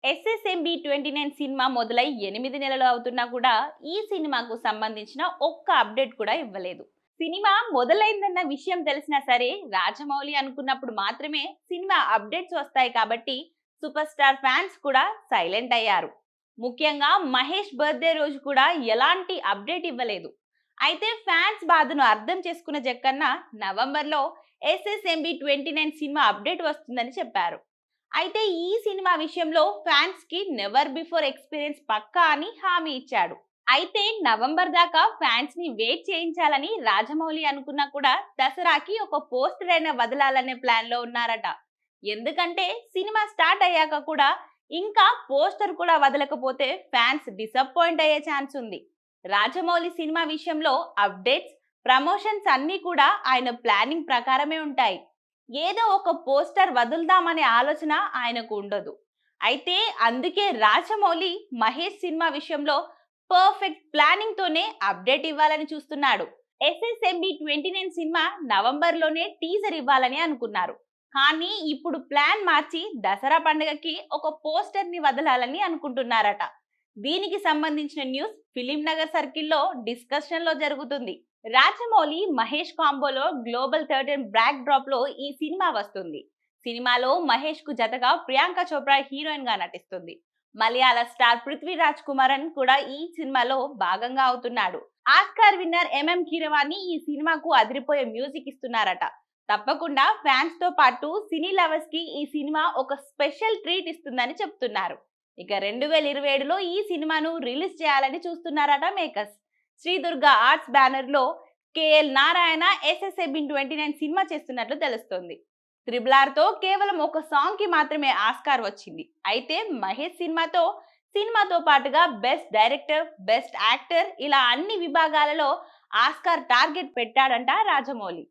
SSMB 29 cinema మొదలై 8 నెలలు అవుతున్నా కూడా ఈ సినిమాకు సంబంధించిన ఒక్క అప్డేట్ కూడా ఇవ్వలేదు. సినిమా మొదలైందన్న విషయం తెలిసినా సరే రాజమౌళి అనుకున్నప్పుడు మాత్రమే సినిమా అప్డేట్స్ వస్తాయి కాబట్టి సూపర్ స్టార్ ఫ్యాన్స్ కూడా సైలెంట్ అయ్యారు. ముఖ్యంగా మహేష్ బర్త్డే రోజు కూడా ఎలాంటి అప్డేట్ ఇవ్వలేదు. అయితే ఫ్యాన్స్ బాధను అర్థం చేసుకున్న జక్కన్న నవంబర్లో ఎస్ఎస్ఎంబి 29 సినిమా అప్డేట్ వస్తుందని చెప్పారు. అయితే ఈ సినిమా విషయంలో ఫ్యాన్స్ కి నెవర్ బిఫోర్ ఎక్స్పీరియన్స్ పక్కా అని హామీ ఇచ్చాడు. అయితే నవంబర్ దాకా ఫ్యాన్స్ ని వెయిట్ చేయించాలని రాజమౌళి అనుకున్నా కూడా దసరాకి ఒక పోస్టర్ అయినా వదలాలనే ప్లాన్ లో ఉన్నారట. ఎందుకంటే సినిమా స్టార్ట్ అయ్యాక కూడా ఇంకా పోస్టర్ కూడా వదలకపోతే ఫ్యాన్స్ డిసప్పాయింట్ అయ్యే ఛాన్స్ ఉంది. రాజమౌళి సినిమా విషయంలో అప్డేట్స్, ప్రమోషన్స్ అన్నీ కూడా ఆయన ప్లానింగ్ ప్రకారమే ఉంటాయి. ఏదో ఒక పోస్టర్ వదులుదామనే ఆలోచన ఆయనకు ఉండదు. అయితే అందుకే రాజమౌళి మహేష్ సినిమా విషయంలో పర్ఫెక్ట్ ప్లానింగ్ తోనే అప్డేట్ ఇవ్వాలని చూస్తున్నాడు. ఎస్ఎస్ఎంబి 29 సినిమా నవంబర్లోనే టీజర్ ఇవ్వాలని అనుకున్నారు. కానీ ఇప్పుడు ప్లాన్ మార్చి దసరా పండుగకి ఒక పోస్టర్ ని వదలాలని అనుకుంటున్నారట. దీనికి సంబంధించిన న్యూస్ ఫిలిం నగర్ సర్కిల్లో డిస్కషన్ లో జరుగుతుంది. రాజమౌళి మహేష్ కాంబోలో గ్లోబల్ 13 బ్రాక్ డ్రాప్ లో ఈ సినిమా వస్తుంది. సినిమాలో మహేష్ కు జతగా ప్రియాంక చోప్రా హీరోయిన్ గా నటిస్తుంది. మలయాళ స్టార్ పృథ్వీరాజ్ కుమారన్ కూడా ఈ సినిమాలో భాగంగా అవుతున్నాడు. ఆస్కార్ విన్నర్ ఎంఎం కీరవాణి ఈ సినిమాకు అదిరిపోయే మ్యూజిక్ ఇస్తున్నారట. తప్పకుండా ఫ్యాన్స్ తో పాటు సినీ లవర్స్ కి ఈ సినిమా ఒక స్పెషల్ ట్రీట్ ఇస్తుందని చెప్తున్నారు. ఇక 2027లో ఈ సినిమాను రిలీజ్ చేయాలని చూస్తున్నారట makers. Shri Durga arts banner లో కేఎల్ నారాయణ ఎస్ఎస్ఎబిన్ 29 సినిమా చేస్తున్నట్లు తెలుస్తోంది. త్రిబుల్ తో కేవలం ఒక సాంగ్ కి మాత్రమే ఆస్కార్ వచ్చింది. అయితే మహేష్ సినిమాతో పాటుగా బెస్ట్ డైరెక్టర్, బెస్ట్ యాక్టర్ ఇలా అన్ని విభాగాలలో ఆస్కార్ టార్గెట్ పెట్టాడంట రాజమౌళి.